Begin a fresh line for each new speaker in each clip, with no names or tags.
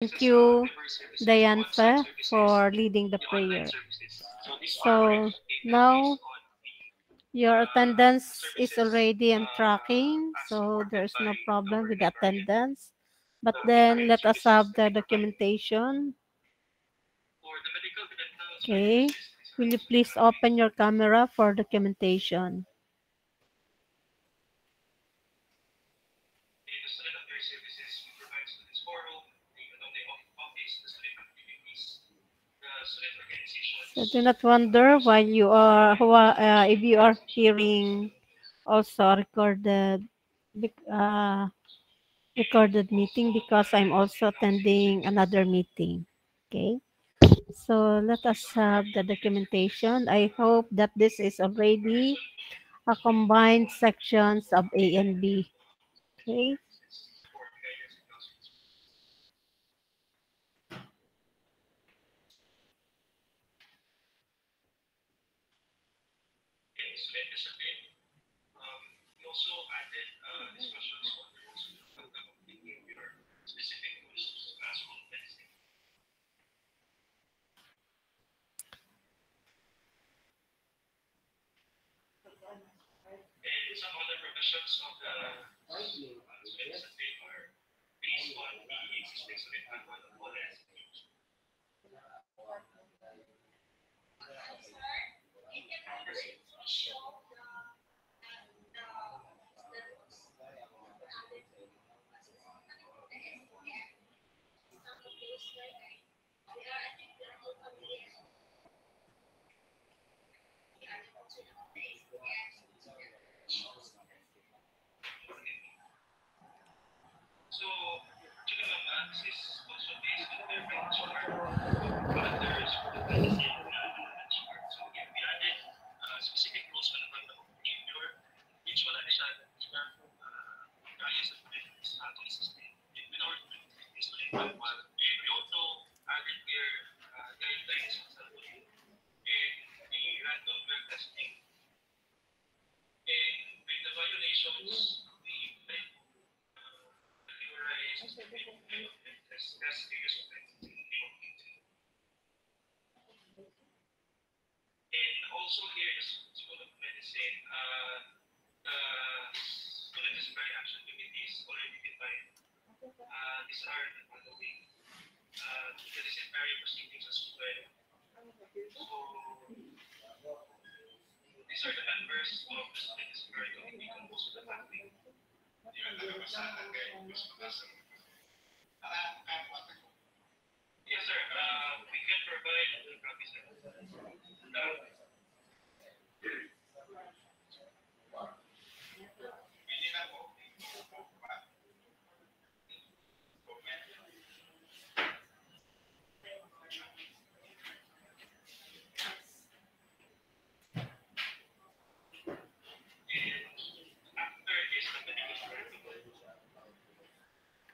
Thank you, Diantha, for leading the prayer. So now your attendance is already on tracking, so there's no problem with the attendance. But then let us have the documentation. Okay. Will you please open your camera for documentation? So do not wonder while you are, if you are hearing also recorded meeting because I'm also attending another meeting. Okay. So let us have the documentation. I hope that this is already a combined sections of A and B. Okay.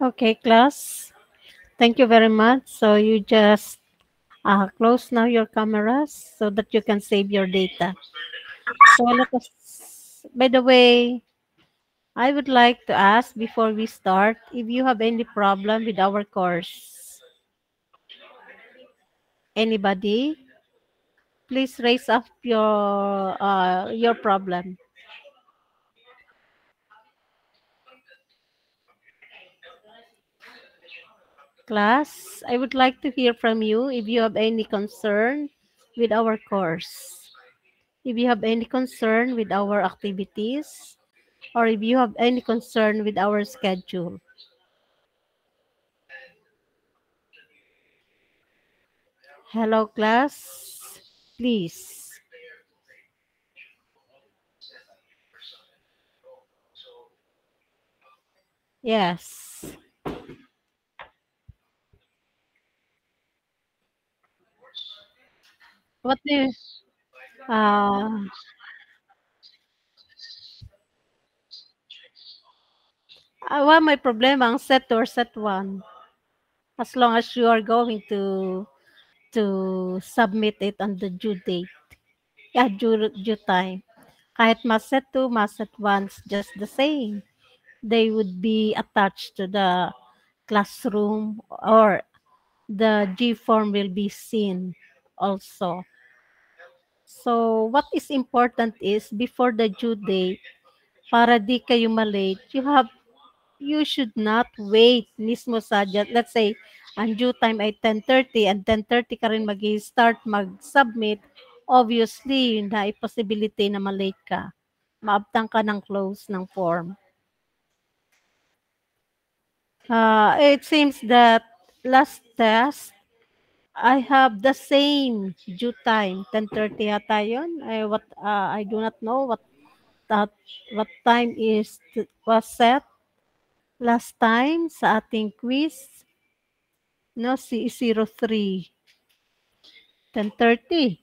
Okay, class. Thank you very much. So you just close now your cameras so that you can save your data. So let us, by the way, I would like to ask before we start if you have any problem with our course. Anybody? Please raise up your problem. Class, I would like to hear from you if you have any concern with our course. If you have any concern with our activities, or if you have any concern with our schedule. Hello, class. Please. Yes. What do you, uh, what my problema ang set 2 or set 1? As long as you are going to submit it on the due date. Yeah, due time. Kahit mas set 2, mas set 1, just the same. They would be attached to the classroom or the G form will be seen also. So what is important is before the due date, para di kayo malate, you should not wait mismo sa, let's say, ang due time ay 10:30 and 10:30 ka rin mag-start mag-submit, obviously, na possibility na malate ka. Maabtang ka ng close ng form. It seems that last test, I have the same due time, 10:30 yata yun. I do not know that, what time was set last time sa ating quiz. No, C03. 10:30.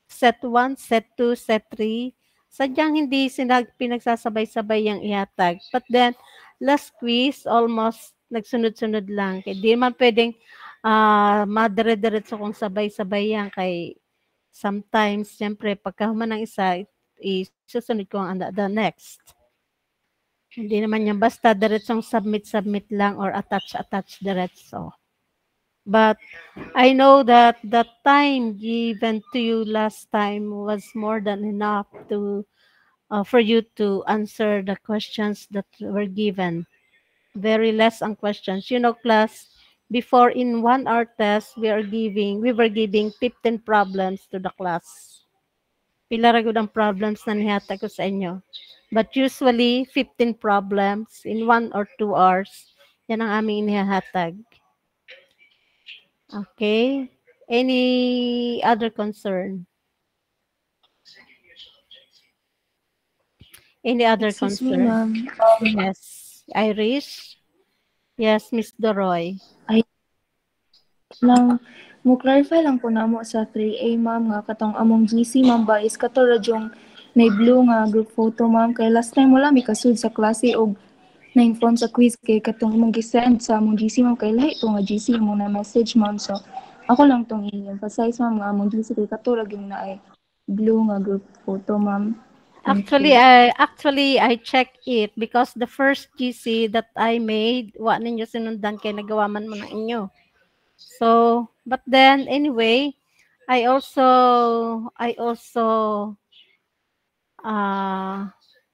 Set 1, set 2, set 3. Sadyang hindi pinagsasabay-sabay yung ihatag. But then, last quiz, almost nagsunod-sunod lang. Kaya di man pwedeng madire-diretso kung sabay-sabay yan. Kay sometimes, siyempre, pagka human ng isa, isusunod ko ang the next. Hindi naman yan basta diretsong submit lang or attach diretso. But I know that the time given to you last time was more than enough to for you to answer the questions that were given. Very less on questions. You know, class, before in 1 hour test, we were giving 15 problems to the class. Pila ra gud ang problems na nihatag ko sa inyo. But usually, 15 problems in 1 or 2 hours. Yan ang aming inihahatag. Okay. Any other concern? Any other
Excuse me,
concern?
ma'am.
Yes. Irish? Yes, Miss Doroy.
Ay, lang, mo clarify lang po namo sa 3A, ma'am, nga katong among GC, ma'am, ba is kato radyong may blue nga group photo, ma'am. Kay last time wala mi kasud sa klase og na-inform sa quiz kay katong imong gisend sa among GC, ma'am. Kay lahi to nga GC mo na message, ma'am. So, ako lang tong i-emphasize, ma'am, nga among GC kay kato ragyong na ay blue nga group photo, ma'am.
Actually, I checked it because the first GC that I made, wa ninyo sinundan kay nagawa man mo na inyo. So, but then anyway, I also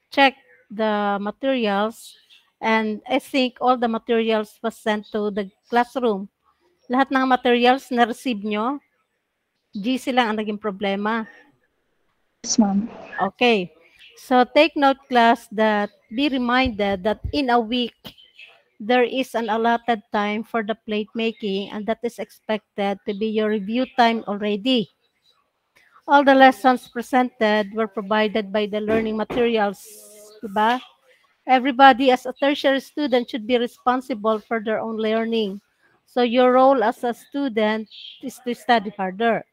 checked the materials, and I think all the materials was sent to the classroom. Lahat ng materials na receive nyo, GC lang ang naging problema.
Yes, ma'am.
Okay. So take note, class, that be reminded that in a week, there is an allotted time for the plate making, and that is expected to be your review time already. All the lessons presented were provided by the learning materials, diba? Everybody as a tertiary student should be responsible for their own learning. So your role as a student is to study harder.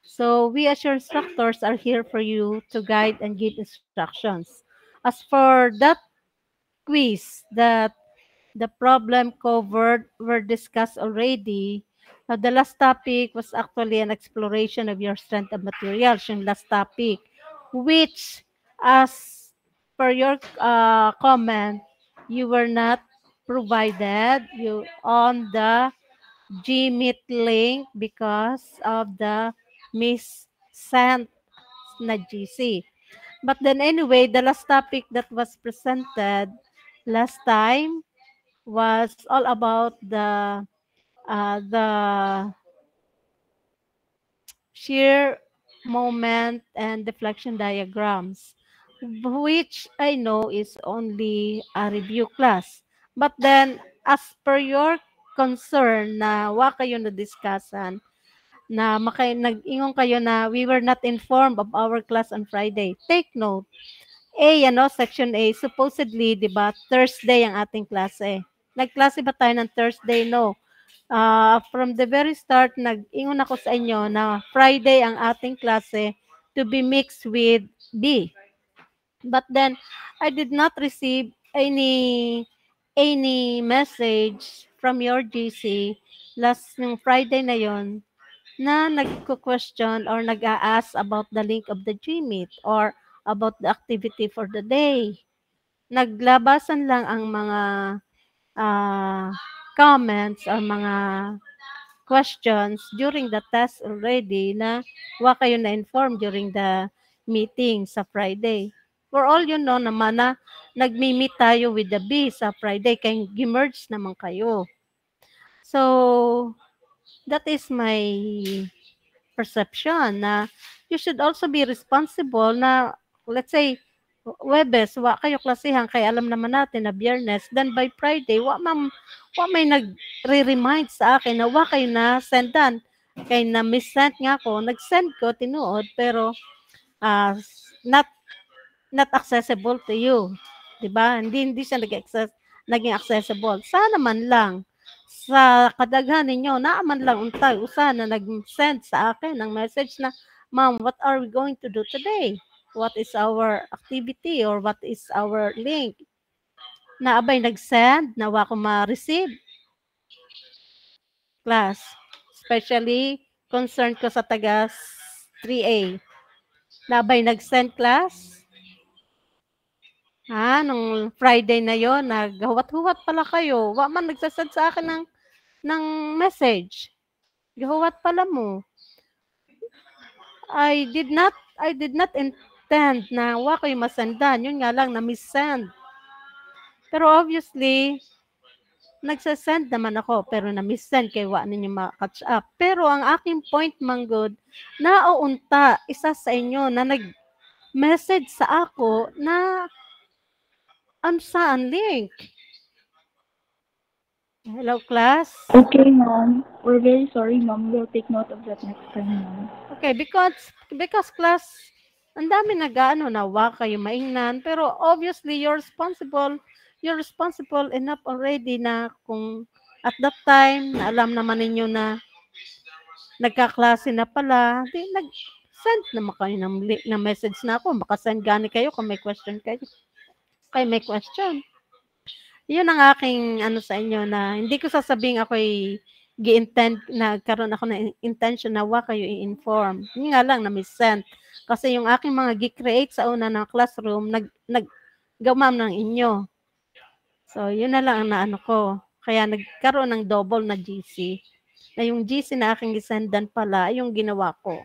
So we as your instructors are here for you to guide and give instructions. As for that quiz that the problem covered were discussed already, the last topic was actually an exploration of your strength of materials, yung last topic, which, as per your comment, you were not provided on the Gmeet link because of the miss-sent na GC. But then anyway, the last topic that was presented last time was all about the shear moment and deflection diagrams, which I know is only a review class. But then, as per your concern na wa kayo na discussan, na nag-ingon kayo na we were not informed of our class on Friday. Take note, section A, supposedly, di ba, Thursday ang ating klase. Nagklase ba tayo ng Thursday? No. From the very start, nag-ingon ako sa inyo na Friday ang ating klase to be mixed with B. But then, I did not receive any message from your GC last ng Friday na yon na nagko-question or nag-a-ask about the link of the Gmeet or about the activity for the day. Naglabasan lang ang mga comments or mga questions during the test already na wa kayo na-inform during the meeting sa Friday. For all you know naman na nagmi-meet tayo with the B sa Friday kay gimerge naman kayo. So, that is my perception na you should also be responsible na let's say Webes, wa kayo klasihan kay alam naman natin na Biyernes, then by Friday, wa may nagre-remind sa akin na wa kayo na sendan. Kay na miss-send nga ako, nag-send ko tinuod pero not not accessible to you. 'Di ba? Hindi siya naging accessible. Sana man lang sa kadaghan ninyo naa man lang untay usa na nag-send sa akin ng message na, "Ma'am, what are we going to do today? What is our activity or what is our link?" Na abay nag-send, nawa ko ma-receive class. Especially concerned ko sa taga 3A. Na abay nag-send class. Nung Friday na yon naghuwat-huwat pala kayo. Wa man nagsasend sa akin ng message. Gahuwat pala mo. I did not intend na wa kayo masendan. Yun nga lang na miss-send. Pero obviously, nagsasend naman ako pero na miss-send kay wa ninyo ma-catch up. Pero ang aking point manggod, nauunta isa sa inyo na nag-message sa ako na saan link. Hello, class?
Okay, ma'am. We're very sorry, ma'am. We'll take note of that next time, ma'am.
Okay, because class, ang dami nag-ano na wa kayo maingnan, pero obviously you're responsible enough already na kung at that time na alam naman ninyo na nagkaklase na pala, di nag-send naman kayo ng message na ako, makasend gani kayo kung may question kayo. Kay may question. Yun ang aking ano sa inyo na hindi ko sasabing ako'y gi-intend nagkaroon ako ng intention na wa kayo i-inform. Yun nga lang na miss-send. Kasi yung aking mga gi-create sa una ng classroom, nag-gamam ng inyo. So, yun na lang ang naano ko. Kaya nagkaroon ng double na GC. Na yung GC na aking gisendan pala, yung ginawa ko.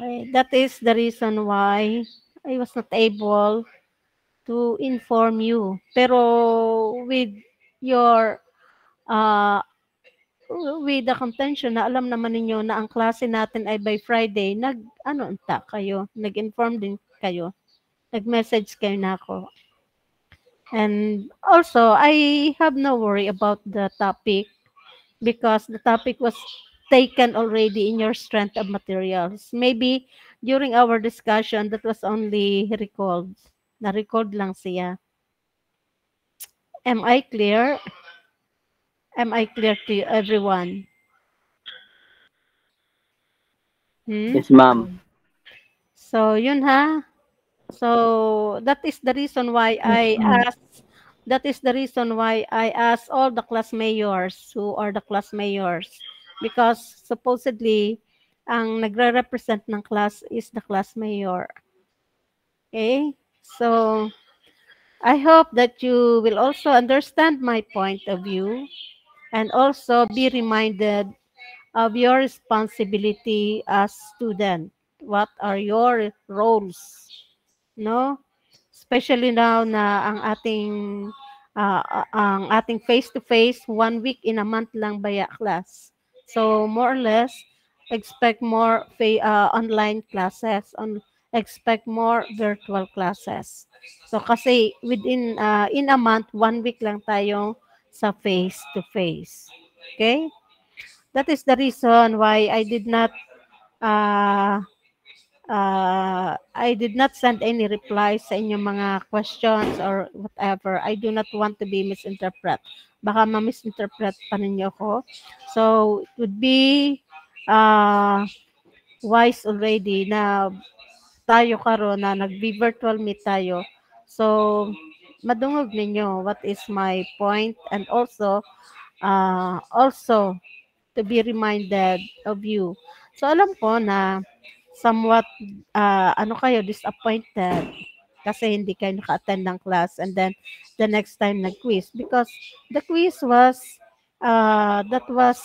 Okay, that is the reason why I was not able to inform you. Pero with your with the contention na alam naman ninyo na ang klase natin ay by Friday, nag-inform din kayo. Nag-message kayo na ako. And also, I have no worry about the topic because the topic was taken already in your strength of materials. Maybe during our discussion, that was only recalled. Na-record lang siya. Am I clear? Am I clear to everyone?
Yes, ma'am.
So, yun ha. So, that is the reason why I asked all the class mayors who are the class mayors because supposedly ang nagre-represent ng class is the class mayor. Okay? So, I hope that you will also understand my point of view and also be reminded of your responsibility as student. What are your roles? No? Especially now na ang ating face-to-face 1 week in a month lang baya class. So more or less expect more online classes, expect more virtual classes. So kasi within in a month 1 week lang tayo sa face-to-face. Okay? That is the reason why I did not send any replies sa inyong mga questions or whatever. I do not want to be misinterpret. Baka ma-misinterpret pa ninyo ko. So, it would be wise already na tayo karon na nag-virtual meet tayo. So, madungog ninyo what is my point and also to be reminded of you. So, alam ko na somewhat kayo disappointed kasi hindi kayo naka-attend ng class and then the next time nag-quiz because the quiz was that was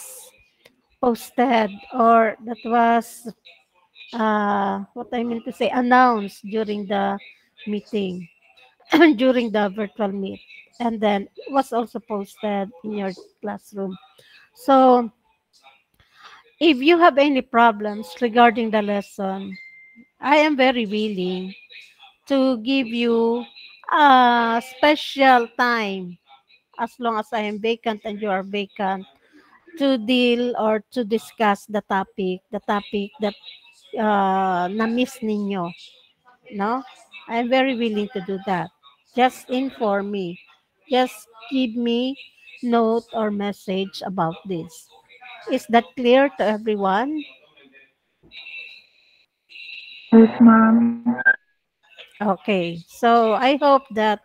posted, or that was what I mean to say, announced during the meeting, during the virtual meet, and then was also posted in your classroom. So if you have any problems regarding the lesson, I am very willing to give you a special time, as long as I am vacant and you are vacant, to deal or to discuss the topic that na-miss ninyo, no? I'm very willing to do that. Just inform me. Just give me note or message about this. Is that clear to everyone?
Yes, ma'am.
Okay. So I hope that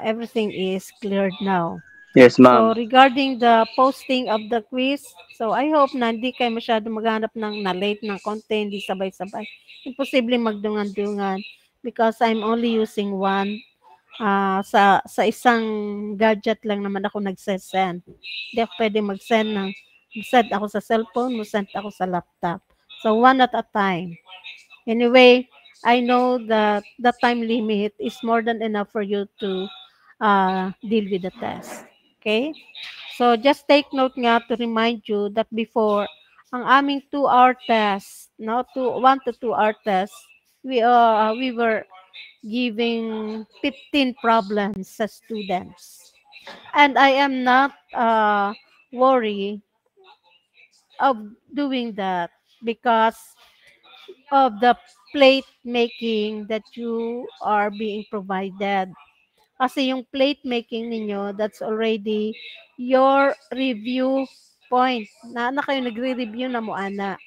everything is cleared now.
Yes,
So
ma'am.
regarding the posting of the quiz, so I hope na hindi kayo masyado maghanap ng na-late ng konti, hindi sabay-sabay. Imposible magdungan-dungan because I'm only using one. Sa isang gadget lang naman ako nagse-send. Hindi ako pwede mag-send send ako sa cellphone, send ako sa laptop. So one at a time. Anyway, I know that the time limit is more than enough for you to deal with the test. Okay? So just take note nga to remind you that before, ang aming 2-hour test, no, 1 to 2-hour test, we were giving 15 problems sa students. And I am not worried of doing that because of the plate making that you are being provided. Kasi yung plate making ninyo, that's already your review point. Na kayo nagre-review na mo, ana.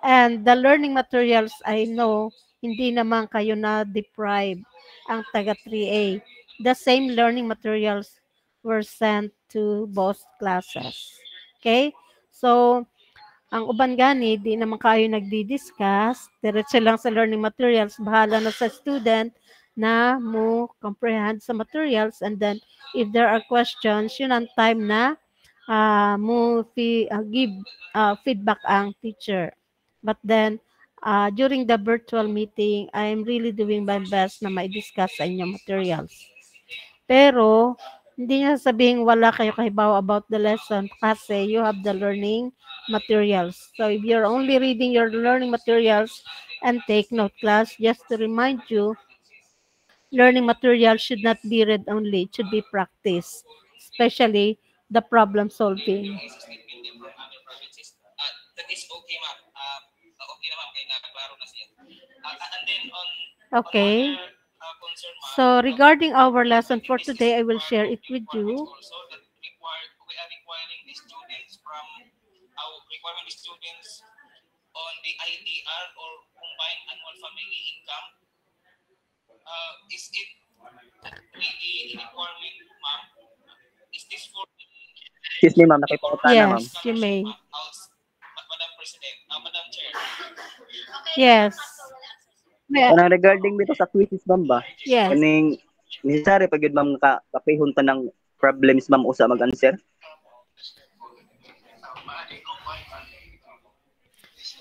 And the learning materials, I know, hindi naman kayo na-deprive ang taga 3A. The same learning materials were sent to both classes. Okay? So, ang uban gani, di naman kayo nagdi-discuss, diretso lang sa learning materials, bahala na sa student na mo comprehend sa materials, and then if there are questions, yun ang time na give feedback ang teacher. But then, during the virtual meeting, I'm really doing my best na ma-discuss sa inyong materials. Pero, hindi niya sabihin wala kayo kahibaw about the lesson kasi you have the learning materials. So, if you're only reading your learning materials and take note class, just to remind you, learning materials should not be read only. It should be practiced, especially the problem solving. Okay. So regarding our lesson for today, I will share it with you.
Excuse me, ma'am. Nakipakuta na, ma'am.
Yes, you may. Yes.
Kanang regarding dito sa quizzes, ma'am ba?
Yes.
Kaning necessary pag yun, ma'am, kapihon ta ng problems, ma'am, usa mag-answer?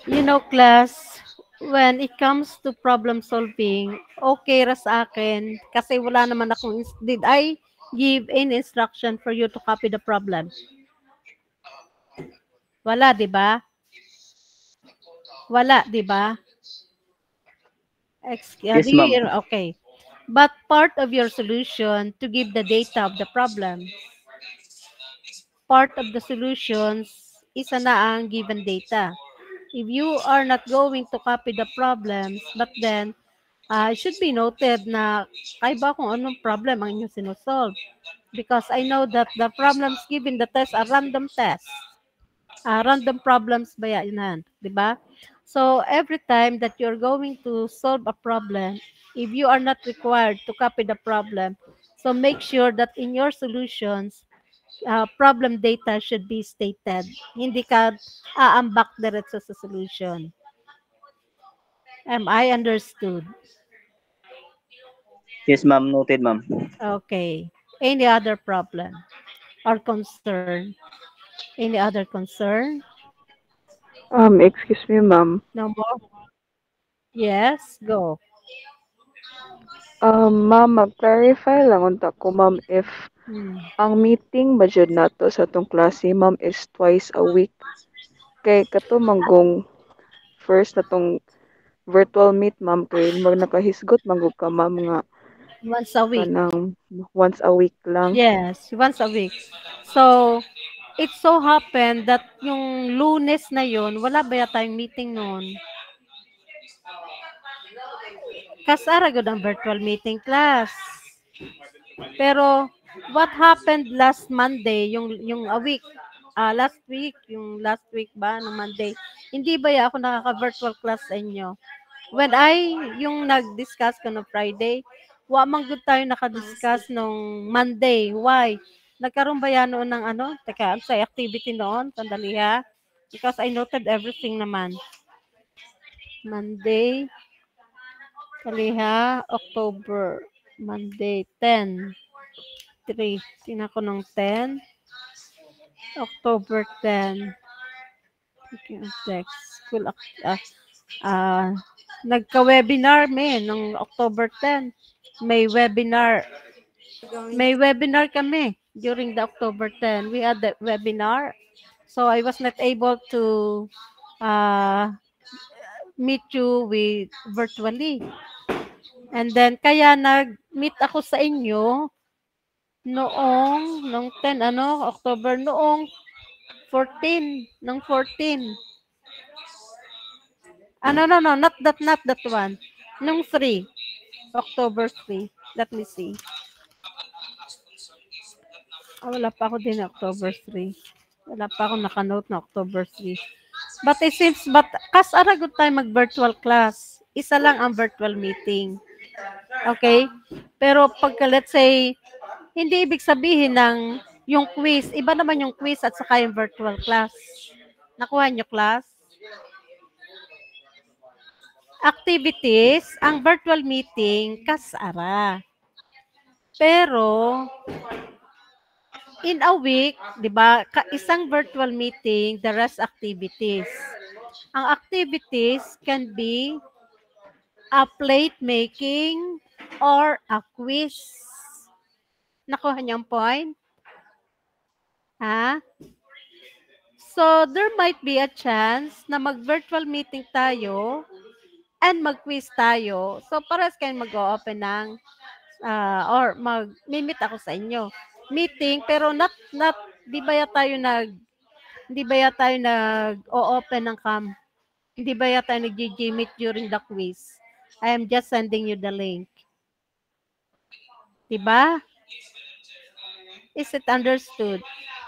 You know, class, when it comes to problem solving, okay ra sa akin kasi wala naman akong, did I give any instruction for you to copy the problem? Wala, di ba? Wala, di ba?
Yes,
Do you
ma'am.
hear? Okay. But part of your solution to give the data of the problem, part of the solutions is na ang given data. If you are not going to copy the problems, but then it should be noted na kaya ba kung anong problem ang inyong sinusolve. Because I know that the problems given the test are random tests. Random problems ba yan, di ba? So every time that you're going to solve a problem, if you are not required to copy the problem, so make sure that in your solutions, problem data should be stated. Hindi ka aambak diretso sa solution. Am I understood?
Yes, ma'am. Noted, ma'am.
Okay. Any other problem? or concern? Any other concern?
Excuse me, ma'am.
No more? Yes, go.
Ma'am, mag-clarify lang unta ko, ma'am, if
Hmm.
ang meeting ba jud nato sa tong klase, ma'am, is twice a week. Kay kato manggong first na tong virtual meet, ma'am, kay mag nakahisgot manggug ka, ma'am, nga
Once a week.
kanang once a week lang.
Yes, once a week. So, it so happened that yung Lunes na yon, wala ba tayong meeting noon? Kasara gud ang virtual meeting class. Pero what happened last Monday, yung a week, last week ba ng Monday, hindi ba ako nakaka-virtual class sa inyo? When yung nag-discuss ko no Friday, wa man gud tayo naka-discuss nung Monday. Why? Nagkaroon ba yan noon ng ano? Teka, sa activity noon? Sandali ha. Because I noted everything naman. Monday, Kaliha, October, Monday, 10, 3. Tingnan ko ng 10, October 10. Okay, text. School, nagka-webinar nung October 10. May webinar. May webinar kami during the October 10. We had the webinar. So I was not able to uh, meet you with virtually. And then kaya nag-meet ako sa inyo nung 10 October noong 14, ng 14. No, not that one. Nung 3, October 3. Let me see. Wala pa ako din October 3. Wala pa ako nakanote na October 3. But it seems, kas aragot tayo mag-virtual class. Isa lang ang virtual meeting. Okay? Pero pagka let's say, hindi ibig sabihin ng yung quiz. Iba naman yung quiz at saka yung virtual class. Nakuha nyo class? Activities, ang virtual meeting, kasara. Pero, in a week, di ba, isang virtual meeting, the rest activities. Ang activities can be a plate making or a quiz. Nakuha niyo ang point? Ha? So, there might be a chance na mag-virtual meeting tayo and mag-quiz tayo. So, pares kayo mag-open ng or mag-meet ako sa inyo. Meeting, pero di ba tayo nag-o-open ng cam? Hindi ba tayo nag-G-meet during the quiz? I am just sending you the link. Diba? Is it understood?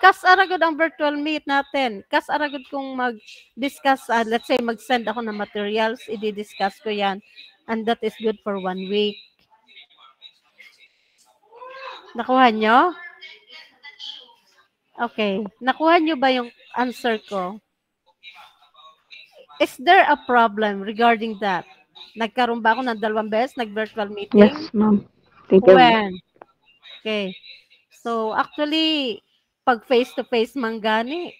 Kas aragod ang virtual meet natin. Kas aragod kung mag-discuss, let's say mag-send ako ng materials, i-discuss ko yan. And that is good for 1 week. Nakuha nyo? Okay. Nakuha nyo ba yung answer ko? Is there a problem regarding that? Nagkaroon ba ako ng 2 beses nag-virtual meeting?
Yes, ma'am. Thank you.
When? Okay. So, actually, pag face-to-face man gani,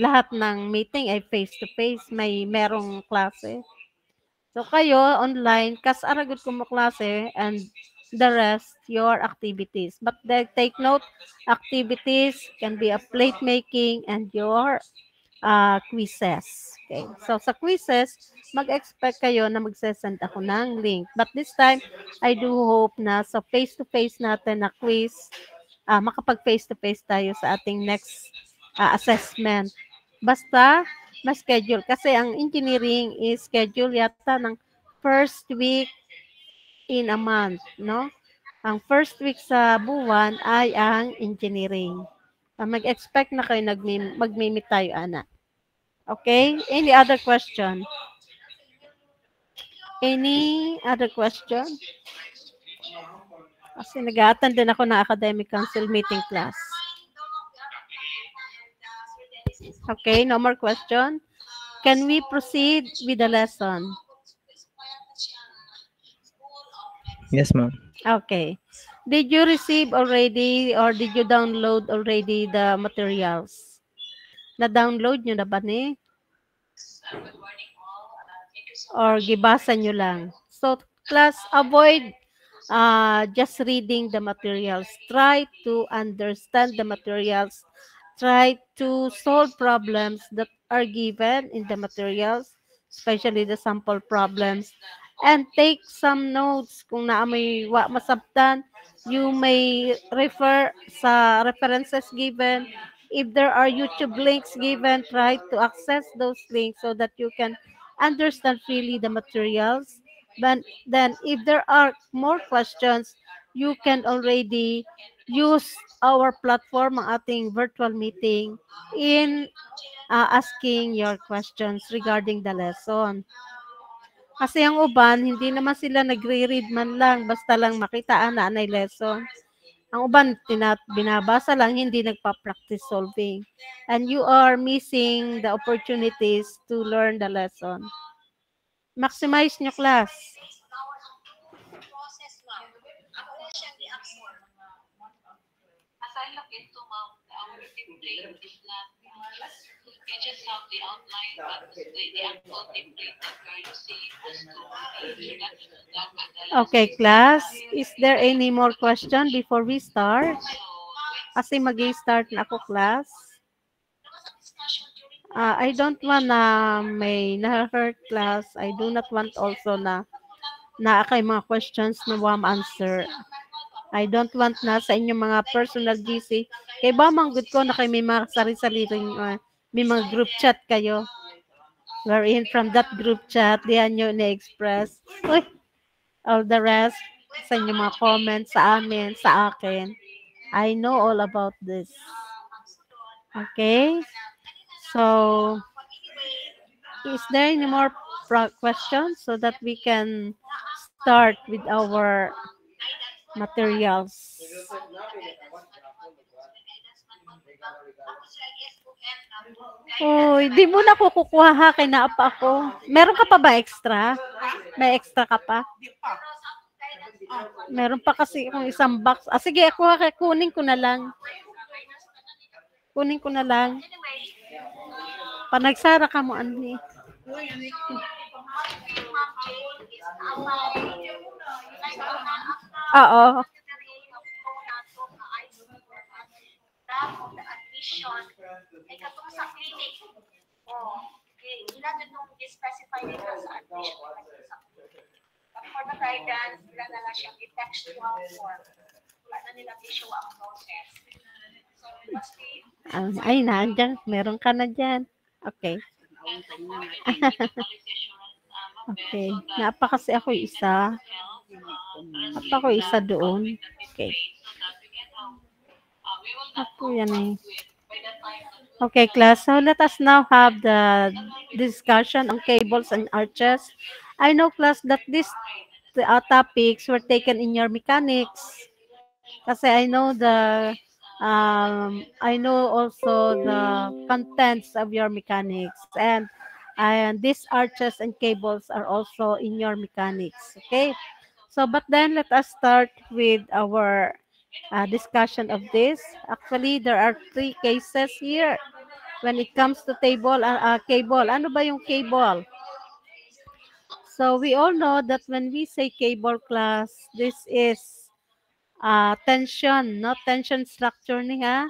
lahat ng meeting ay face-to-face. Merong klase. So, kayo, online, kas aragot ko mo klase and the rest, your activities. But take note, activities can be a plate making and your quizzes. Okay. So, sa quizzes, mag-expect kayo na mag-send ako ng link. But this time, I do hope na sa face-to-face natin na quiz, makapag face-to-face tayo sa ating next assessment. Basta, ma-schedule. Kasi ang engineering is schedule yata ng first week in a month, no? Ang first week sa buwan ay ang engineering. Mag-expect na kayo mag-meet tayo, Ana. Okay? Any other question? Any other question? Kasi nag-a-attend din ako ng academic council meeting class. Okay, no more question? Can we proceed with the lesson?
Yes, ma'am.
Okay. Did you receive already or did you download already the materials? Na-download nyo na ba ni? Or gibasa nyo lang? So, class, avoid just reading the materials. Try to understand the materials. Try to solve problems that are given in the materials, especially the sample problems. And take some notes kung naamoy wa masabtan. You may refer sa references given. If there are YouTube links given, try to access those links so that you can understand freely the materials. But then, if there are more questions, you can already use our platform, ang ating virtual meeting, in asking your questions regarding the lesson. Kasi ang uban, hindi naman sila nagre-read man lang, basta lang makitaan na anay lesson. Ang uban, binabasa lang, hindi nagpa-practice solving. And you are missing the opportunities to learn the lesson. Maximize nyo, class.
As I look into our template is not you just have the outline, but the actual template that we're using was to the introduction
Okay, class. Is there any more question before we start?
So
Kasi mag-start na ako, class. I don't want na may na-hurt class. I do not want also na kay mga questions na wam answer. I don't want na sa inyong mga personal GC. Kay ba manggod ko na kay may mga sarili-sariling may mga group chat kayo. Wherein from that group chat, diyan nyo na-express. Uy, all the rest sa inyong mga comments sa amin, sa akin. I know all about this. Okay? So, is there any more questions so that we can start with our materials? Oh, hindi mo na ko kukuha ha, kay naapa ako. Meron ka pa ba extra? May extra ka pa? Meron pa kasi akong isang box. Sige, ako kunin ko na lang. Kunin ko na lang. Panagsara ka mo, Anli. Oo.
admission ay katong sa clinic. Oh, okay. Ila nung specify nila sa admission sa for the guidance, nila na lang siyang textual form. Wala na nila issue ang process. So, it must be
Ay, nandiyan. Meron ka na dyan. Okay. Okay. Napa kasi ako isa. Napa ako isa doon. Okay. Ako yan eh. Okay, class. So let us now have the discussion on cables and arches. I know, class, that these topics were taken in your mechanics. Kasi I know also the contents of your mechanics, and these arches and cables are also in your mechanics. Okay. So, but then let us start with our discussion of this. Actually, there are 3 cases here when it comes to cable. Ano ba yung cable? So, we all know that when we say cable, class, this is tension, no? Tension structure niya.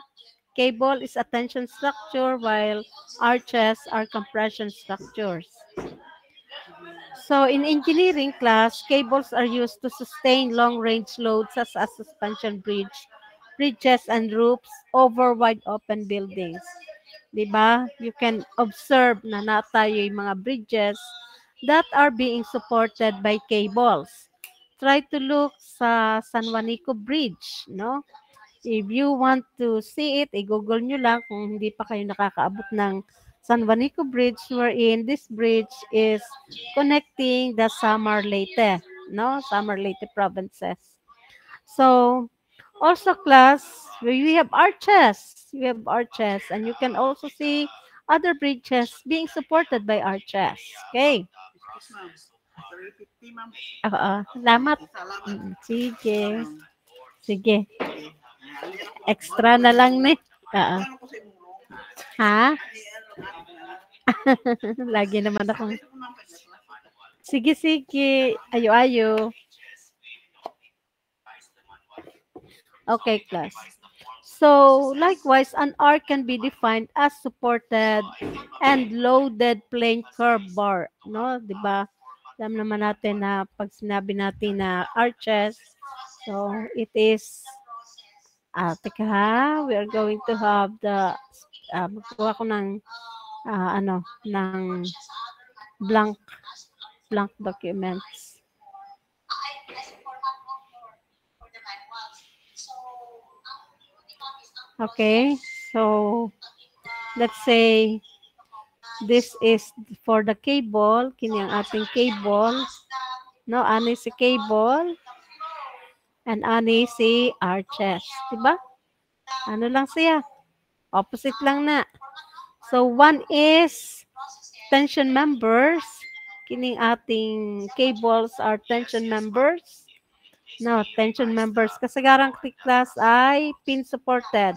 Cable is a tension structure while arches are compression structures. So in engineering class, cables are used to sustain long-range loads such as suspension bridges and roofs over wide open buildings. Diba? You can observe na tayo yung mga bridges that are being supported by cables. Try to look sa San Juanico Bridge, no? If you want to see it, i-google nyo lang kung hindi pa kayo nakakaabot ng San Juanico Bridge, wherein this bridge is connecting the Samar Leyte, no? Samar Leyte provinces. So, also class, we have arches. We have arches, and you can also see other bridges being supported by arches. Okay. Oo, salamat. Sige. Sige. Extra na lang ni. Oo. Ha? Lagi naman akong... Sige, sige. Ayo-ayo. Okay, class. So, likewise, an arc can be defined as supported and loaded plane curve bar. No? Diba? Alam naman natin na pag sinabi natin na arches, so it is, teka ha, we are going to have the, magkuha ko ng, ng blank documents. Okay, so let's say this is for the cable, kini ang ating cable, no, ani si cable, and ani si arches, diba? Ano lang siya? Opposite lang na. So, one is tension members. Kining ating cables are tension members. No, tension members. Kasagarang class ay pin supported.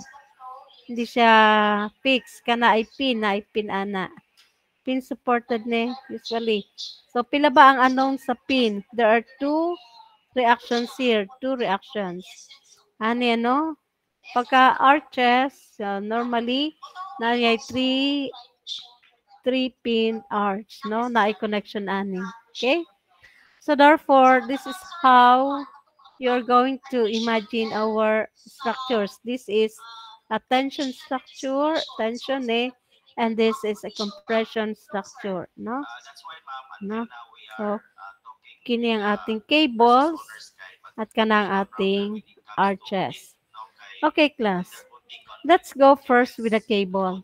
Hindi siya fixed. Kana ay pin ana. Pin supported ne, usually. So, pila ba ang unknown sa pin? There are two reactions here. Two reactions. Ano? Pagka arches, normally, na three pin arch, no? Na connection ani. Okay? So therefore, this is how you're going to imagine our structures. This is a tension structure, tension and this is a compression structure, no? No? So, kini ang ating cables at kanang ating arches. Okay, class. Let's go first with the cable.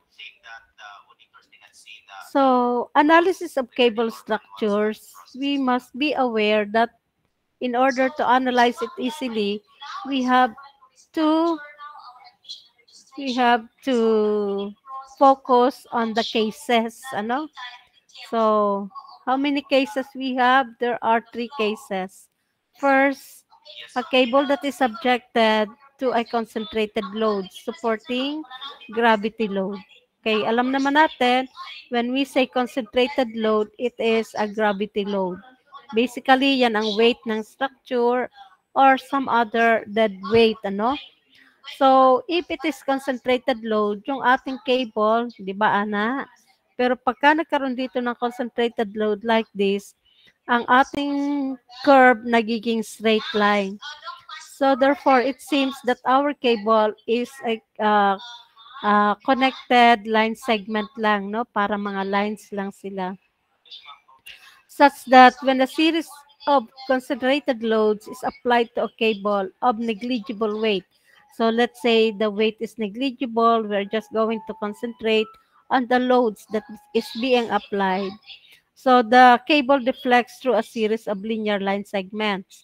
So, analysis of cable structures, we must be aware that in order to analyze it easily, we have to focus on the cases, ano? So, how many cases we have? There are 3 cases. First, a cable that is subjected to a concentrated load supporting gravity load. Okay, alam naman natin, when we say concentrated load, it is a gravity load. Basically, yan ang weight ng structure or some other dead weight, ano? So, if it is concentrated load, yung ating cable, di ba, ana? Pero pagka nagkaroon dito ng concentrated load like this, ang ating curve nagiging straight line. So, therefore, it seems that our cable is a connected line segment lang, no? Para mga lines lang sila. Such that when a series of concentrated loads is applied to a cable of negligible weight, so let's say the weight is negligible, we're just going to concentrate on the loads that is being applied. So the cable deflects through a series of linear line segments.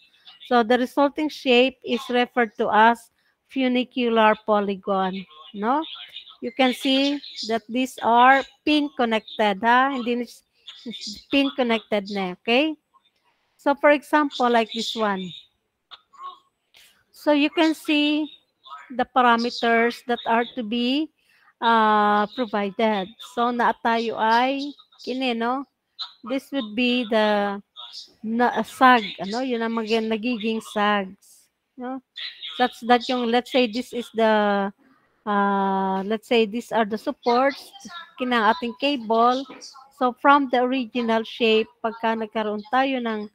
So the resulting shape is referred to as funicular polygon, no? You can see that these are pin connected, ha? Hindi pin connected na, okay? So for example, like this one. So you can see the parameters that are to be provided. So na tayo ay kini, no? This would be the sag, ano? Yun ang nagiging sags, no? Such that yung, let's say this is the let's say these are the supports kinang ating cable. So from the original shape, pagka nagkaroon tayo ng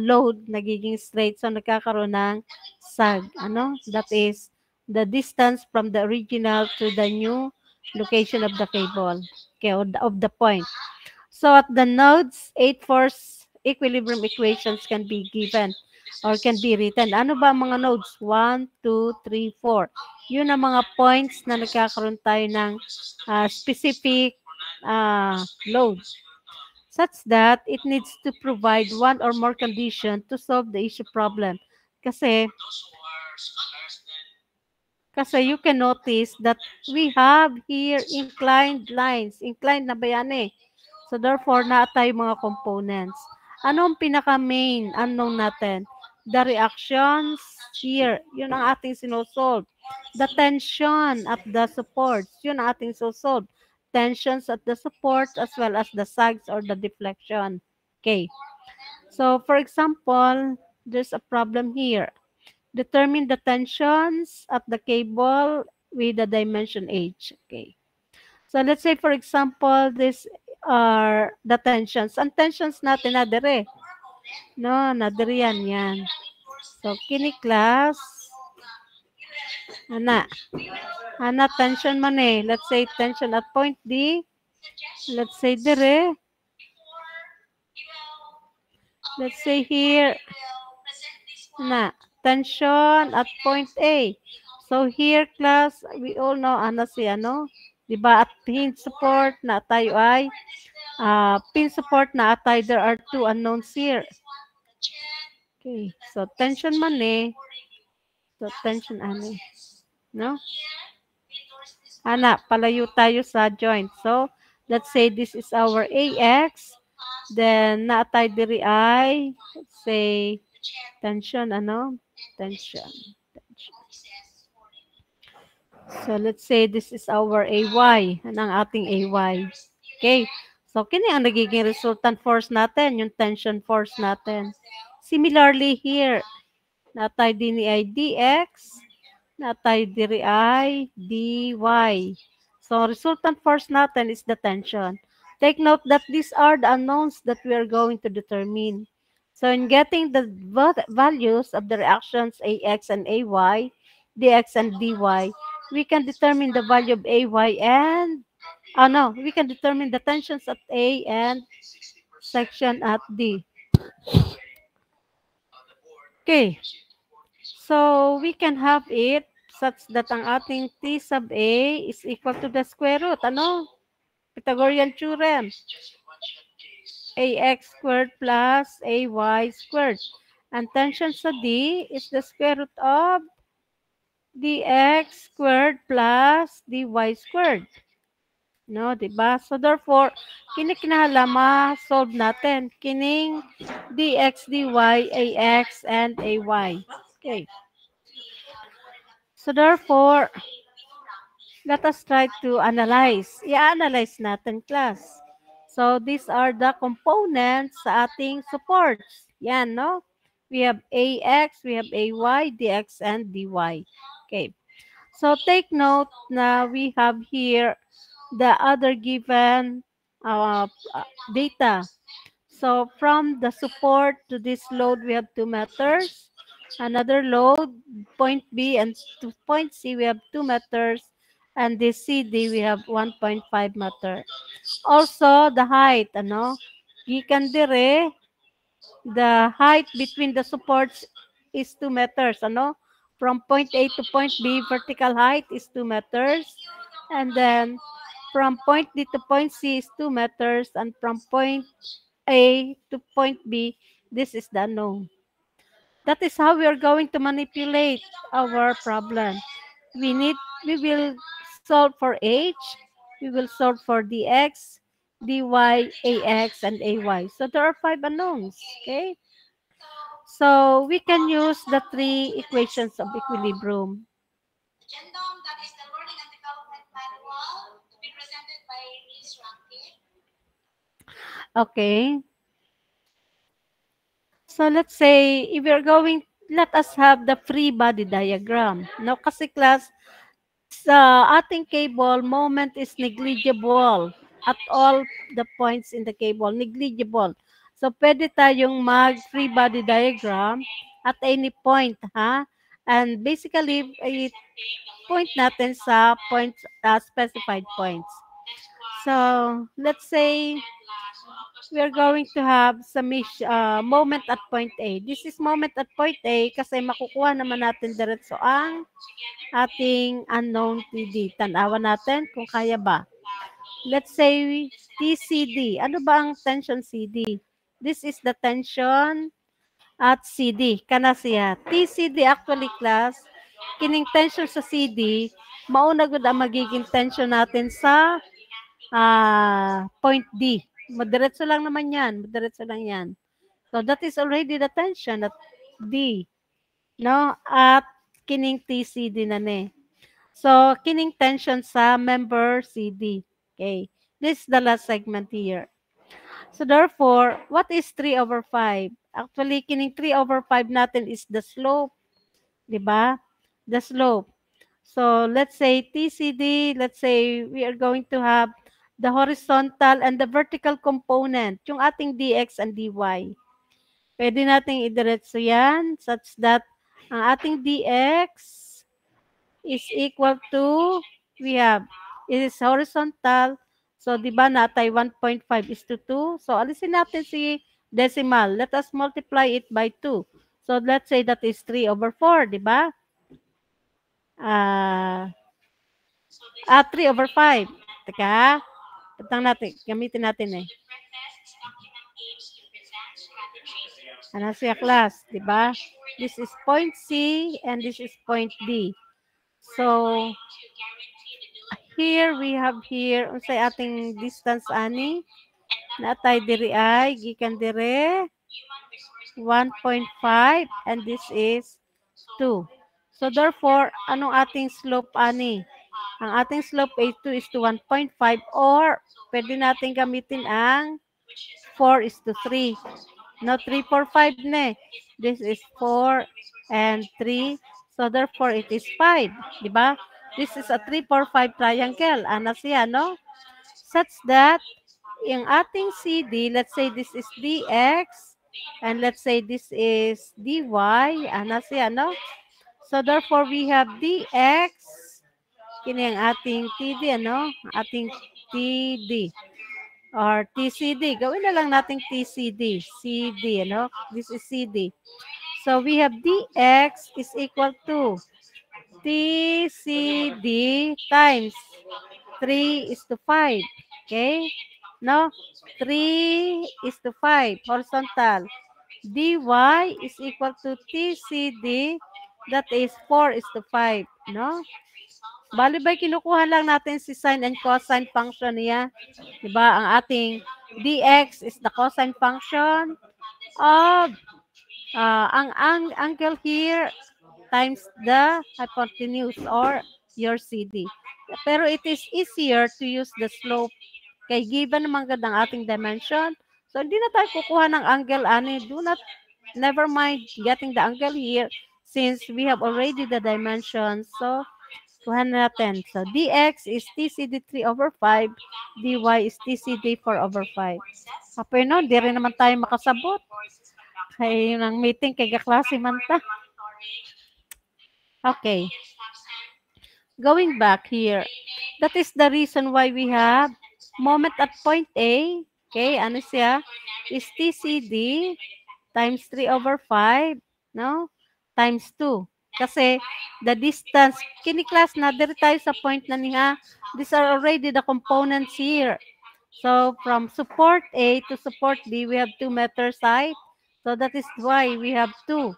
load, nagiging straight, so nagkakaroon ng sag, ano? That is the distance from the original to the new location of the cable, okay, of the point. So at the nodes, 8 force equilibrium equations can be given or can be written. Ano ba ang mga nodes? 1, 2, 3, 4. Yun ang mga points na nagkakaroon tayo ng specific load. Such that it needs to provide one or more condition to solve the issue problem. Kasi you can notice that we have here inclined lines. Inclined na ba yan eh? So therefore, na tayo mga components. Ano ang pinaka-main unknown natin? The reactions here. Yun ang ating sinosolve. The tension at the supports. Yun ang ating sinosolve. Tensions at the supports as well as the sags or the deflection. Okay. So, for example, there's a problem here. Determine the tensions at the cable with the dimension h. Okay. So, let's say, for example, these are the tensions. Ang tensions natin na dire. No, na dire yan. So, kini class. Ana, tension man eh. Let's say tension at point D. Let's say dire. Let's say here. Na, tension at point A. So here class, we all know ano si ano, 'di ba? At pin support na tayo ay pin support na tayo there are two unknowns here. Okay, so tension man eh. So tension ano eh. No? Ana, palayo tayo sa joint. So let's say this is our AX. Then na tayo diri ay let's say tension ano? Tension. So, let's say this is our AY. Ano ang ating AY? Okay. So, kini ang nagiging resultant force natin, yung tension force natin. Similarly here, natay din ni ay DX, natay diri ay DY. So, resultant force natin is the tension. Take note that these are the unknowns that we are going to determine. So, in getting the values of the reactions AX and AY, DX and DY, we can determine the value of AY and, we can determine the tensions at A and section at D. Okay. So, we can have it such that ang ating T sub A is equal to the square root. Ano? Pythagorean theorem. AX squared plus AY squared. And tension sa D is the square root of dx squared plus dy squared. No, diba? So, therefore, kinahanglan solve natin. Kining dx, dy, ax, and ay. Okay. So, therefore, let us try to analyze. I-analyze natin, class. So, these are the components sa ating supports. Yan, no? We have ax, we have ay, dx, and dy. Okay. So, take note na we have here the other given data. So, from the support to this load, we have 2 meters. Another load, point B, and to point C, we have 2 meters. And this CD, we have 1.5 meter. Also, the height, gikan dire, the height between the supports is 2 meters, From point A to point B, vertical height is 2 meters. And then, from point D to point C is 2 meters. And from point A to point B, this is the unknown. That is how we are going to manipulate our problem. We will solve for H, we will solve for dx, dy, ax, and ay. So there are 5 unknowns, okay? So we can use the 3 equations of equilibrium.
Agendum, that is the Learning and Development Manual to be presented by Ms. Rankin.
Okay. So let's say, if we're going, let us have the free body diagram. No, kasi class, sa ating cable, moment is negligible at all the points in the cable. Negligible. So, pwede tayong mag-free body diagram at any point, ha? And basically, point natin sa points, specified points. So, let's say, we are going to have some moment at point A. This is moment at point A kasi makukuha naman natin diretso ang ating unknown TD. Tanawan natin kung kaya ba. Let's say TCD. Ano ba ang tension CD? This is the tension at CD. Kana siya. TCD actually class, kining tension sa CD, mauna gud ang magiging tension natin sa point D. Madiretso lang naman yan. Madiretso lang yan. So, that is already the tension at D. no? At kining TCD na ni. So, kining tension sa member CD. Okay. This is the last segment here. So, therefore, what is 3 over 5? Actually, kining 3 over 5 natin is the slope. Diba? The slope. So, let's say TCD, let's say we are going to have the horizontal and the vertical component, yung ating dx and dy. Pwede nating idiretso yan such that ang ating dx is equal to, we have, it is horizontal. So, di ba natay 1.5 is to 2. So, alisin natin si decimal. Let us multiply it by 2. So, let's say that is 3 over 4, di ba? 3 over 5. Teka, patang natin, gamitin natin eh. Ano siya class, di ba? This is point C and this is point D. So, here we have here, unsay ating distance ani? Natay diri ay, gikan dire, 1.5 and this is 2. So, therefore, anong ating slope ani? Ang ating slope ay 2 is to 1.5 or pwede natin gamitin ang 4 is to 3. No, 3, 4, 5 na. This is 4 and 3. So, therefore, it is 5. Diba? This is a 3, 4, 5 triangle. Ano siya, no? Such that, yung ating CD, let's say this is dx, and let's say this is dy. Ano siya, no? So, therefore, we have dx, kini ang ating TD, ano? Ating TD. Or TCD. Gawin na lang natin TCD. CD, ano? This is CD. So, we have dx is equal to TCD times 3 is to 5. Okay? No? 3 is to 5. Horizontal. dy is equal to TCD, that is 4 is to 5. No? Bali ba kinukuha lang natin si sine and cosine function niya? Diba? Ang ating dx is the cosine function of ang angle here times the hypotenuse or your CD. Pero it is easier to use the slope kay given naman gad ang ating dimension. So hindi na tayo kukuha ng angle ani. Do not, never mind getting the angle here since we have already the dimensions. So kuha natin. So, dx is TCD 3 over 5, dy is TCD 4 over 5. Kapag no, di rin naman tayo makasabot. Kaya yun ang meeting, kay kaklase man ta. Okay. Going back here, that is the reason why we have moment at point A, okay, ano siya, is TCD times 3 over 5, no, times 2. Kasi the distance, kini-class na, dito tayo sa point na niya, these are already the components here. So, from support A to support B, we have 2 meters height. So, that is why we have 2.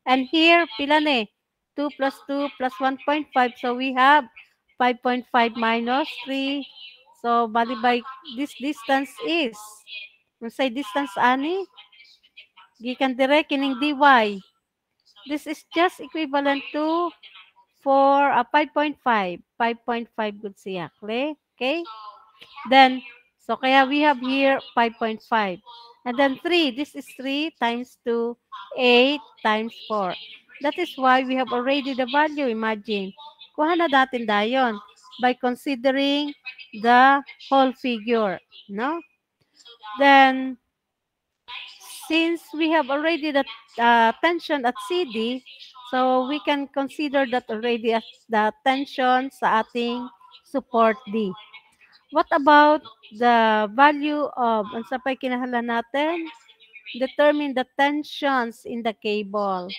And here, pila ne? 2 plus 2 plus 1.5. So, we have 5.5 minus 3. So, bali by this distance is, kung say distance ani, gikan dire kining dy. This is just equivalent to 5.5. 5.5 good siya. Okay? Then, so kaya we have here 5.5. And then 3. This is 3 times 2, 8 times 4. That is why we have already the value. Imagine. Kuha na natin dayon by considering the whole figure. No? Then, since we have already the tension at CD, so we can consider that already as the tension sa ating support D. What about the value of, ang sa pa'y kinahanglan natin? Determine the tensions in the cable.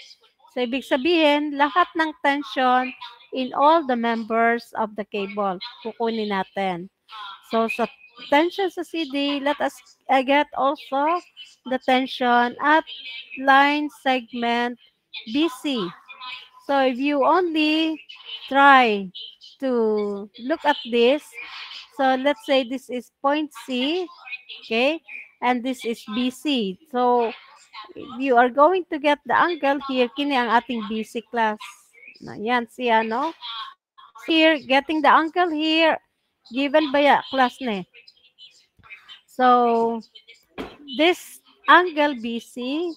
So, ibig sabihin, lahat ng tension in all the members of the cable, kukunin natin. So, sa tension sa CD, let us get also the tension at line segment BC. So, if you only try to look at this, so let's say this is point C, okay, and this is BC. So, you are going to get the angle here, kini ang ating BC class. Na, yan siya, no? So here, getting the angle here, given by a class ne. So, this angle BC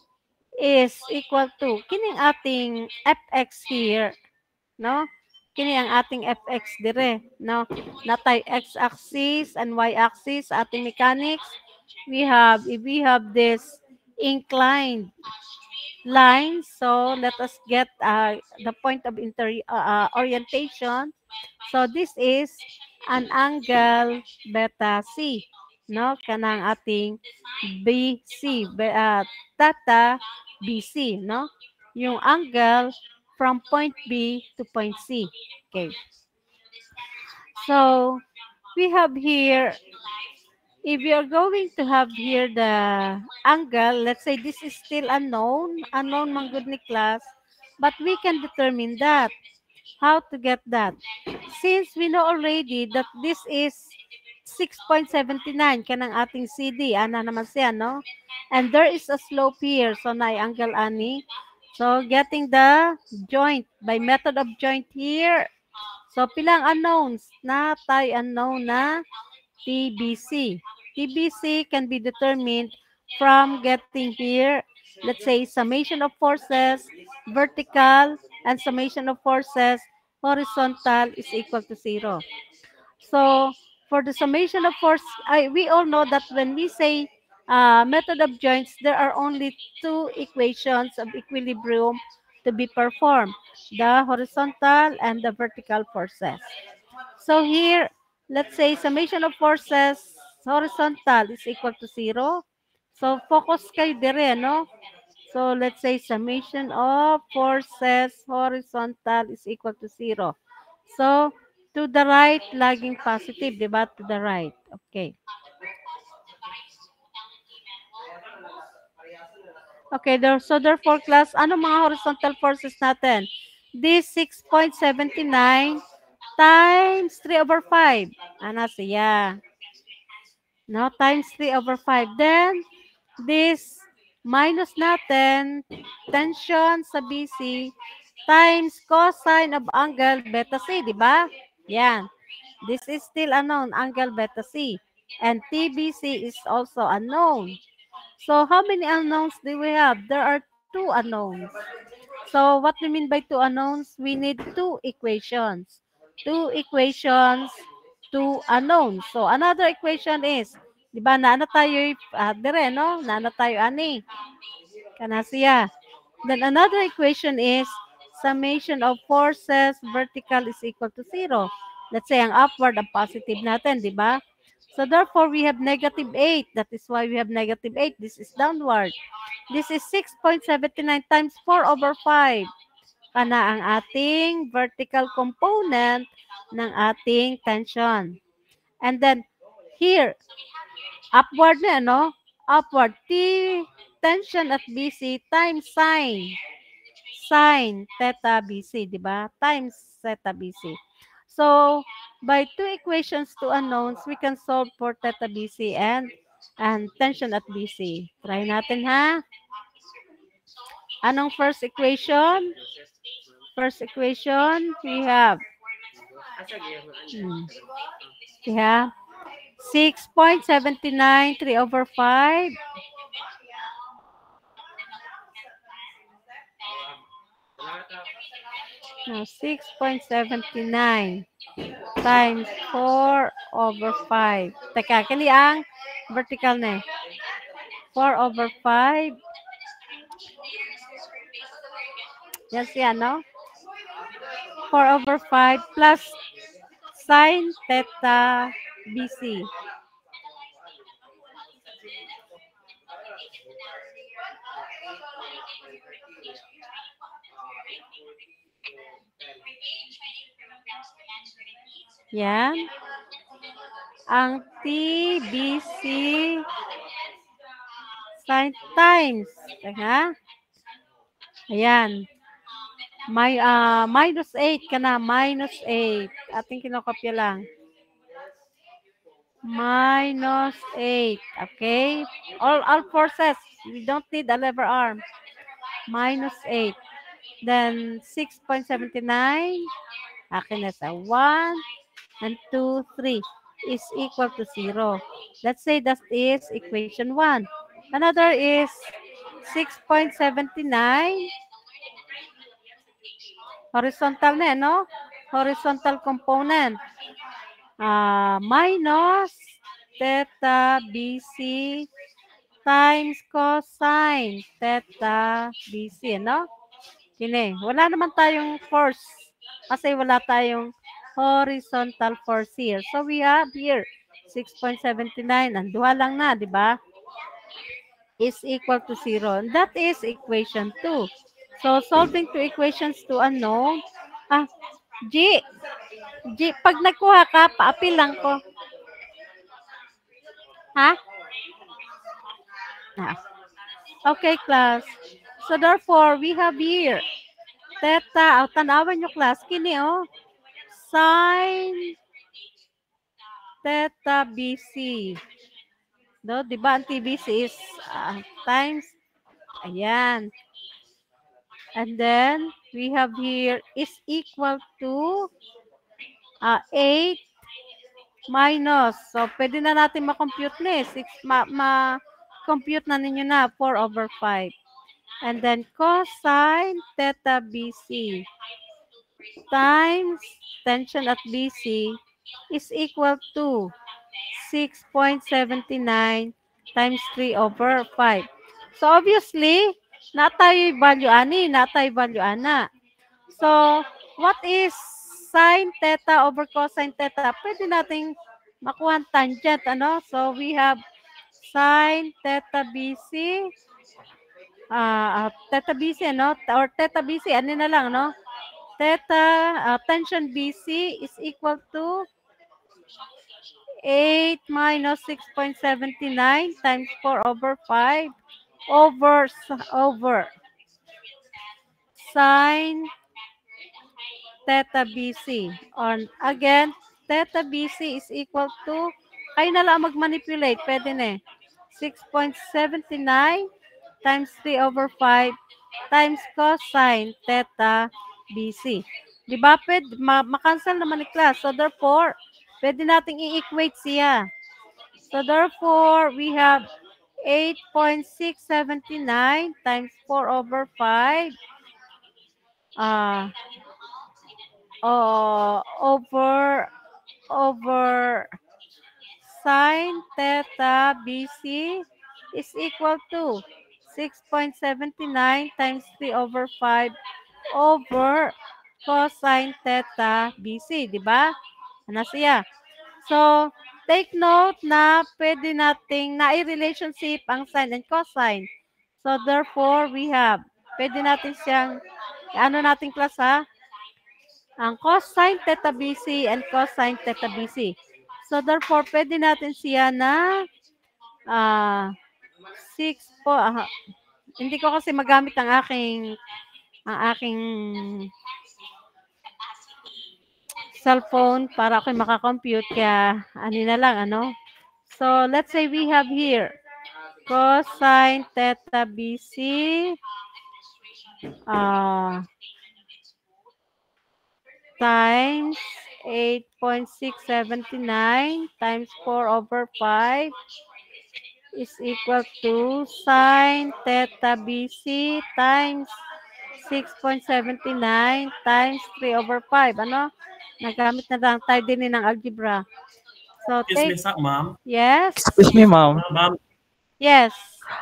is equal to, kining ating fx here, no? Kini ang ating fx dire, no? Natay x-axis and y-axis ating mechanics. If we have this inclined line, so let us get the point of orientation. So this is an angle beta C, no? Kanang ating BC, theta BC, no? Yung angle from point B to point C. Okay. So we have here, if you're going to have here the angle, let's say this is still unknown man good ni class, but we can determine that. How to get that? Since we know already that this is 6.79 kanang ating CD, ana naman siya, no? And there is a slope here, so na angle ani. So getting the joint by method of joint here. So pilang unknowns na tayo unknown na TBC. TBC can be determined from getting here, let's say, summation of forces vertical and summation of forces horizontal is equal to 0. So, for the summation of force, we all know that when we say method of joints, there are only two equations of equilibrium to be performed, the horizontal and the vertical forces. So here, let's say summation of forces horizontal is equal to 0. So focus kayo dire, no? So let's say summation of forces horizontal is equal to 0. So to the right, laging positive, di ba? To the right. Okay. Okay, so therefore class, ano mga horizontal forces natin? This 6.79 times 3 over 5. Ano siya? No, times 3 over 5. Then, this minus natin, tension sa BC, times cosine of angle beta C, di ba? Yan. This is still unknown, angle beta C. And TBC is also unknown. So, how many unknowns do we have? There are two unknowns. So, what we mean by two unknowns? We need two equations. Two equations, two unknowns. So, another equation is, di ba, naana tayo, dire, no? Naana tayo, ani. Kana siya. Then, another equation is, summation of forces vertical is equal to 0. Let's say, ang upward, ang positive natin, di ba? So, therefore, we have negative 8. That is why we have negative 8. This is downward. This is 6.79 times 4 over 5. Kana ang ating vertical component ng ating tension. And then, here, upward na, no? Upward. Tension at BC times sine theta BC, di ba? Times theta BC. So, by two equations, two unknowns, we can solve for theta BC and tension at BC. Try natin, ha? Anong first equation? First equation, we have 6.79, 3 over 5. Now, 6.79 times 4 over 5. Teka, kani ang vertical na 4 over 5. Yan siya, no? 4 over 5 plus sine theta BC. Yan. Ang TBC sine times. Teka. Ayan. Minus 8 ka na. Minus 8. Ating kinokopya lang. minus 8. Okay? All forces. We don't need a lever arm. Minus 8. Then 6.79. Akin na sa 1 and 2, 3 is equal to 0. Let's say that is equation 1. Another is 6.79. Horizontal na, no? Horizontal component. Minus theta BC times cosine theta BC, no? Kini, wala naman tayong force kasi wala tayong horizontal force here. So we have here 6.79. Ang duha lang na, di ba? Is equal to 0. And that is equation 2. So solving to equations 2 unknown. G, pag nagkuha ka, paapil lang ko. Ha? Okay, class. So therefore, we have here theta, tanawan nyo class, kini sine theta BC. No, di ba ang TBC is times, ayan. And then, we have here is equal to 8 minus. So, pwede na natin ma-compute na eh. Ma-compute na ninyo na 4 over 5. And then, cosine theta BC times tension at BC is equal to 6.79 times 3 over 5. So, obviously, natay value ani, natay value ana. So, what is sine theta over cosine theta? Pwede nating makuha ang tangent, ano? So, we have sine theta BC, theta BC, ano? Or theta BC, ano na lang, no? Theta, tension BC is equal to 8 minus 6.79 times 4 over 5 over sine theta BC. On again, theta BC is equal to, kayo na lang mag-manipulate, pwede na eh. 6.79 times 3 over 5 times cosine theta BC. Di ba? Pwede, makancel naman ni class. So therefore, pwede nating i-equate siya. So therefore, we have 8.679 times 4 over 5 over sine theta BC is equal to 6.79 times 3 over 5 over cosine theta BC, di ba? Ano siya? So, take note na pwede nating na-relationship ang sine and cosine. So, therefore, we have, pwede natin siyang, ano natin class ha? Ang cosine theta BC and cosine theta BC. So, therefore, pwede natin siya na 6 po. Hindi ko kasi magamit ang aking cellphone para ako makakompute. Kaya, ano na lang, ano? So, let's say we have here cosine theta BC times 8.679 times 4 over 5 is equal to sine theta BC times 6.79 times 3 over 5. Ano? Nagamit na lang tayo din ng algebra. So,
Excuse me, ma'am.
Yes?
Excuse me, ma'am.
Ma'am,
Yes.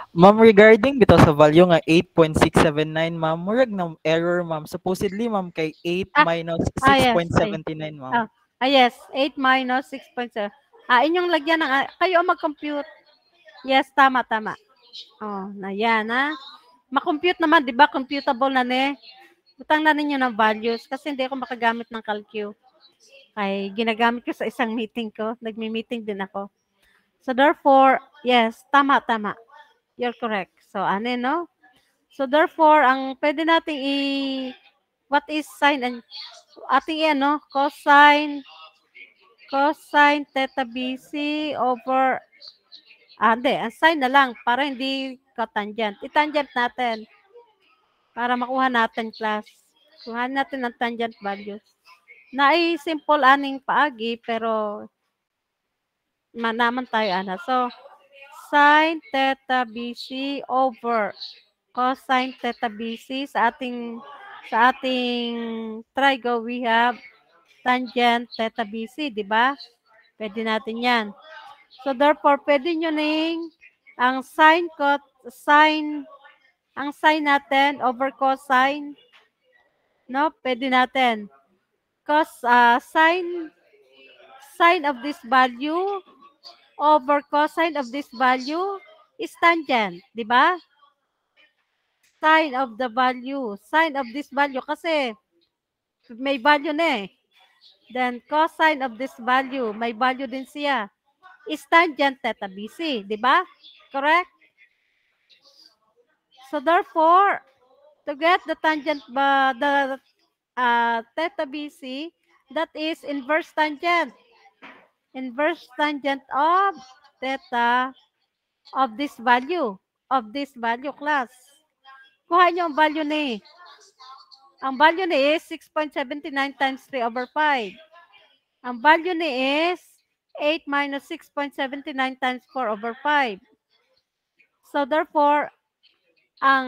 Ma'am, regarding bitaw sa value nga 8.679, ma'am, murag ng error, ma'am. Supposedly, ma'am, kay 8 minus
yes.
6.79, ma'am.
Yes, 8 minus 6.7. Inyong lagyan ng, kayo ang mag-compute. Yes, tama. Na yan, Ma-compute naman, di ba? Computable na ne. Butang na ninyo ng values kasi hindi ako makagamit ng calcu. Ay, ginagamit ko sa isang meeting ko. Nagmi-meeting din ako. So, therefore, yes, tama. You're correct. So, no? So, therefore, ang pwede nating what is sine and ating cosine cosine theta BC over, hindi, ang sine na lang para hindi cotangent. I-tangent natin para makuha natin class. Kuhanin natin ang tangent values. Simple aning paagi pero manaman tayo ana. So, sine theta BC over cosine theta BC sa ating trigo we have tangent theta BC, di ba? Pwede natin 'yan. So therefore, pwede nyo ang sine natin over cosine, no? Pwede natin. Sine of this value over cosine of this value is tangent, di ba? Sine of this value kasi may value na eh. Then cosine of this value, may value din siya, is tangent theta BC, di ba? Correct? So therefore, to get the tangent theta BC, that is inverse tangent of theta of this value class. Kuha nyo ang value ni. Ang value ni is 6.79 times 3 over 5. Ang value ni is 8 minus 6.79 times 4 over 5. So therefore, ang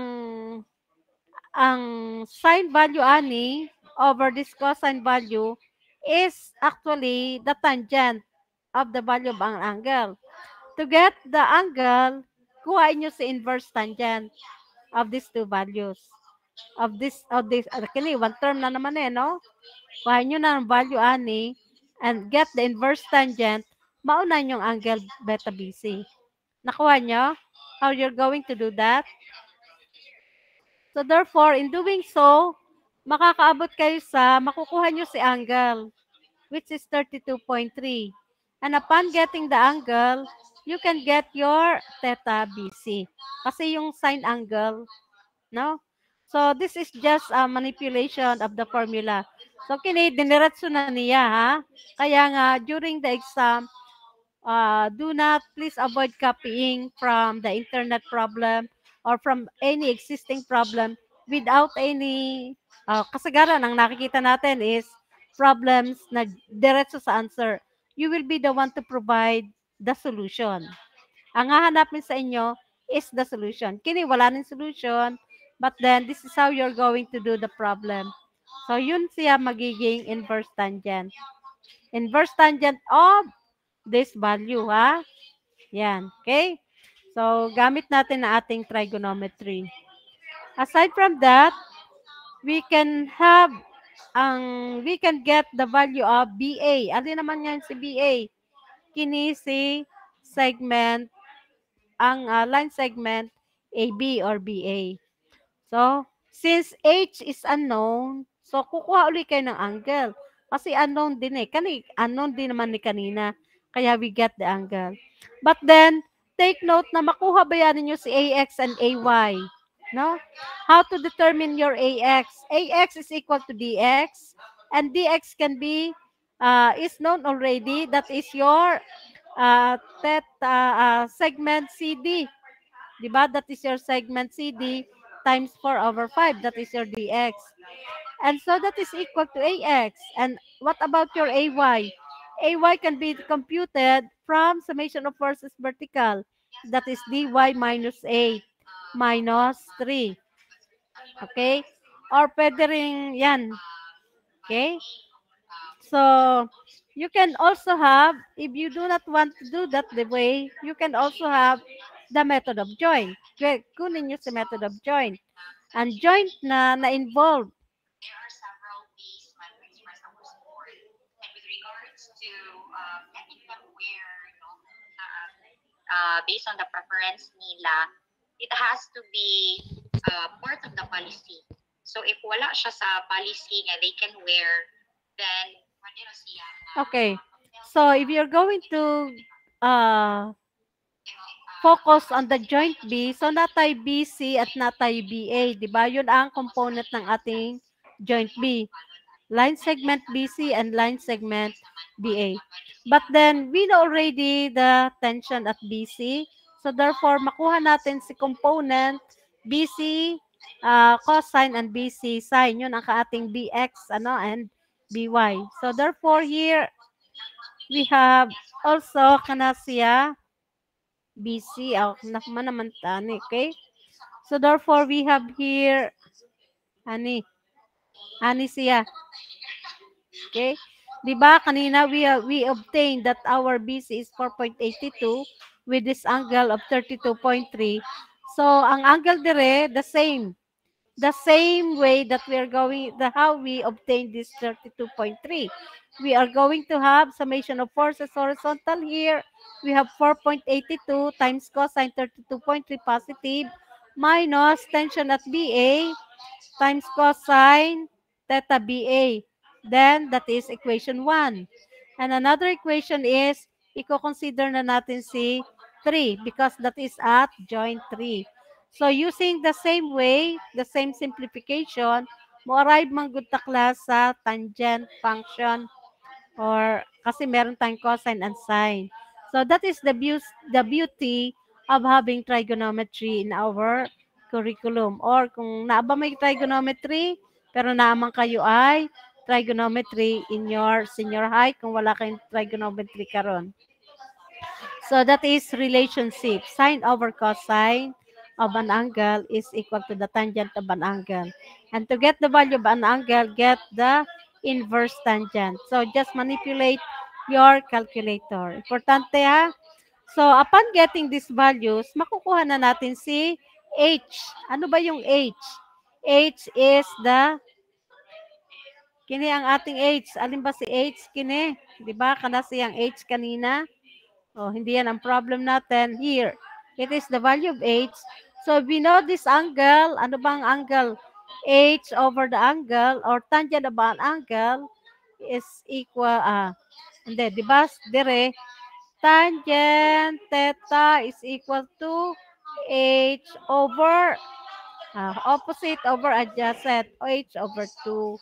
sine value ani over this cosine value is actually the tangent of the value of ang angle. To get the angle, kuhain nyo si inverse tangent of these two values. Kini, one term na naman eh, no? Kuhain nyo na ang value ani and get the inverse tangent, maunan yung angle beta BC. Nakuha nyo? How you're going to do that? So therefore, in doing so, makakaabot kayo sa, makukuha nyo si angle, which is 32.3. And upon getting the angle, you can get your theta BC. Kasi yung sine angle, no? So this is just a manipulation of the formula. So kini, diniretso na niya, ha? Kaya nga, during the exam, do not, please avoid copying from the internet problem or from any existing problem without any, kasagaran, ang nakikita natin is problems na diretso sa answer. You will be the one to provide the solution. Ang hahanapin sa inyo is the solution. Kini, wala ning solution, but then this is how you're going to do the problem. So yun siya magiging inverse tangent. Inverse tangent of this value, ha? Yan, okay? So, gamit natin na ating trigonometry. Aside from that, we can get the value of BA. Alin naman yan si BA? Kini si segment, ang line segment AB or BA. So, since H is unknown, so kukuha ulit kayo ng angle. Kasi unknown din eh. Unknown din naman ni kanina. Kaya we get the angle. But then, take note na makuha ba yan ninyo si AX and AY? No? How to determine your AX? AX is equal to DX. And DX can be, is known already. That is your segment CD. Diba? That is your segment CD times 4 over 5. That is your DX. And so that is equal to AX. And what about your AY? AY can be computed from summation of forces vertical. That is dy minus 8 minus 3. Okay? Or pwede rin yan. Okay? So, you can also have, if you do not want to do that the way, you can also have the method of joint. Kunin nyo si method of joint. And joint na involve.
There are several ways when we express our support. And with regards to letting them wear, based on the preference nila, it has to be part of the policy. So if wala siya sa policy nga they can wear, then pwede na siya.
Okay. So if you're going to focus on the joint B, so natay BC at natay BA, di ba? Yun ang component ng ating joint B. Line segment BC and line segment BA. But then, we know already the tension at BC. So therefore, makuha natin si component BC cosine and BC sine. Yun ang kaating BX and BY. So therefore, here, we have also kana siya BC. Naman tani, okay? So therefore, we have here, ani siya. Okay? 'Di ba kanina we obtained that our BC is 4.82 with this angle of 32.3. So ang angle dire the same. The same way that we are going how we obtained this 32.3. We are going to have summation of forces horizontal here. We have 4.82 times cosine 32.3 positive minus tension at BA times cosine theta BA. Then, that is equation 1. And another equation is, i-consider na natin si 3 because that is at joint 3. So, using the same way, the same simplification, mo-arrive man good ta class sa tangent function or kasi meron tayong cosine and sine. So, that is the beauty of having trigonometry in our curriculum. Or kung naaba may trigonometry, pero naaman kayo ay trigonometry in your senior high kung wala kayong trigonometry karon. So that is relationship. Sine over cosine of an angle is equal to the tangent of an angle. And to get the value of an angle, get the inverse tangent. So just manipulate your calculator. Importante ha? So upon getting these values, makukuha na natin si H. Ano ba yung H? H is kini ang ating H. Alin ba si H? Kini. Di ba? Kana siyang H kanina. Oh, hindi yan ang problem natin. Here, it is the value of H. So, we know this angle. Ano bang angle? H over the angle or tangent of an angle is equal, hindi, di ba? Dire, tangent theta is equal to H over, opposite over adjacent, H over 2.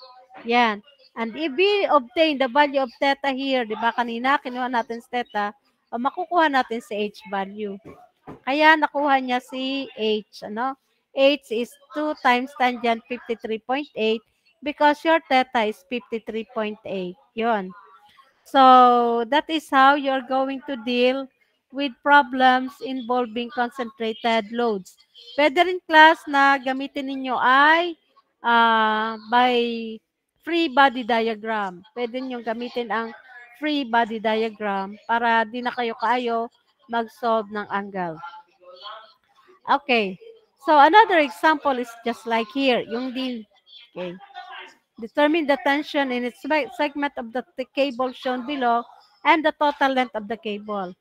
Yan. And if we obtain the value of theta here, di ba kanina, kinuha natin sa theta, makukuha natin si H value. Kaya nakuha niya si H. H is 2 times tangent 53.8 because your theta is 53.8. Yun. So, that is how you're going to deal with problems involving concentrated loads. Pwede rin class na gamitin ninyo ay by free body diagram. Pwede niyo gamitin ang free body diagram para di na kayo mag-solve ng angle. Okay. So, another example is just like here. Yung din. Okay. Determine the tension in its segment of the cable shown below and the total length of the cable.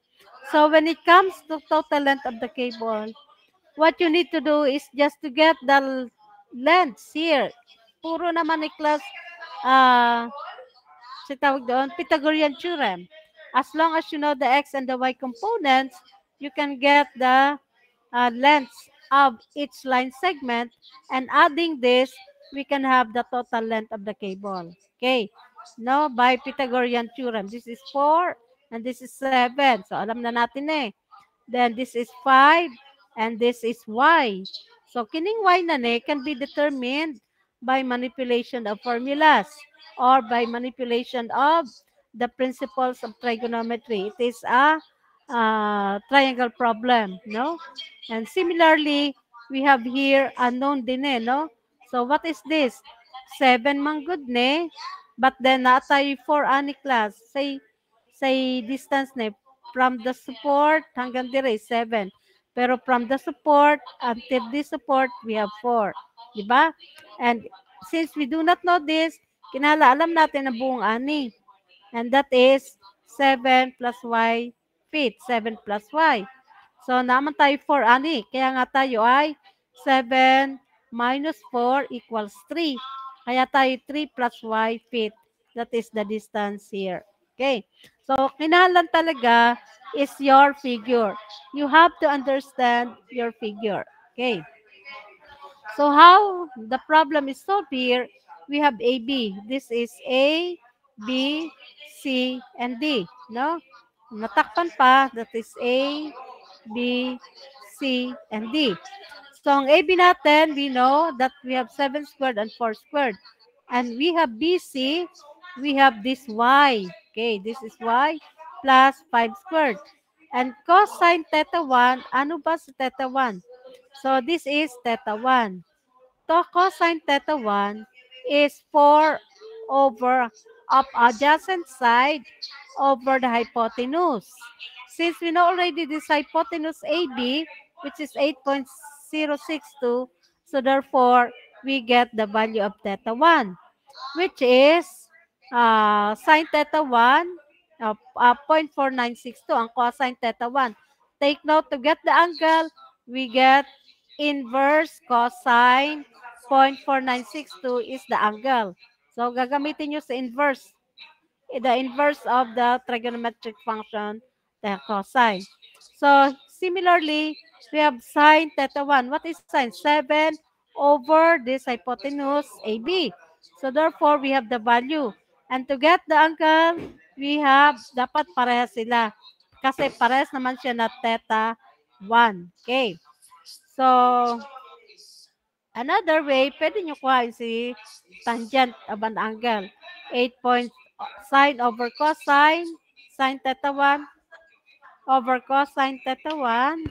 So, when it comes to total length of the cable, what you need to do is just to get the lengths here. Puro naman ni class si tawag doon, Pythagorean theorem. As long as you know the x and the y components, you can get the lengths of each line segment, and adding this, we can have the total length of the cable. Okay. No, by Pythagorean theorem. This is 4 and this is 7. So, alam na natin eh. Then, this is 5 and this is y. So, kining y na can be determined by manipulation of formulas or by manipulation of the principles of trigonometry. It is a triangle problem, no? And similarly, we have here unknown din no? So, what is this? 7 man good ne, but then naatay 4 ani class. Say distance ne, from the support hanggang dire 7. Pero from the support until this support, we have 4. Diba? And since we do not know this, alam natin na buong ani. And that is 7 plus y feet. 7 plus y. So, naman tayo 4 ani. Kaya nga tayo ay 7 minus 4 equals 3. Kaya tayo 3 plus y feet. That is the distance here. Okay. So, kinahalan talaga is your figure. You have to understand your figure. Okay. So, how the problem is solved here, we have AB. This is A, B, C, and D. No? Natakpan pa, that is A, B, C, and D. So, ang AB natin, we know that we have 7 squared and 4 squared. And we have BC, we have this Y. Okay, this is Y plus 5 squared. And cosine theta 1, ano ba si theta 1? So, this is theta 1. So, cosine theta 1 is 4 over of adjacent side over the hypotenuse. Since we know already this hypotenuse AB, which is 8.062, so therefore, we get the value of theta 1, which is sine theta 1, 0.4962, ang cosine theta 1. Take note, to get the angle, we get inverse cosine 0.4962 is the angle. So, gagamitin nyo sa inverse. The inverse of the trigonometric function, the cosine. So, similarly, we have sine theta 1. What is sine? 7 over this hypotenuse AB. So, therefore, we have the value. And to get the angle, we have, dapat parehas sila. Kasi parehas naman siya na theta 1. Okay. So, another way, pwede nyo kuhain si tangent of an angle. 8 point sine over cosine, sine theta 1 over cosine theta 1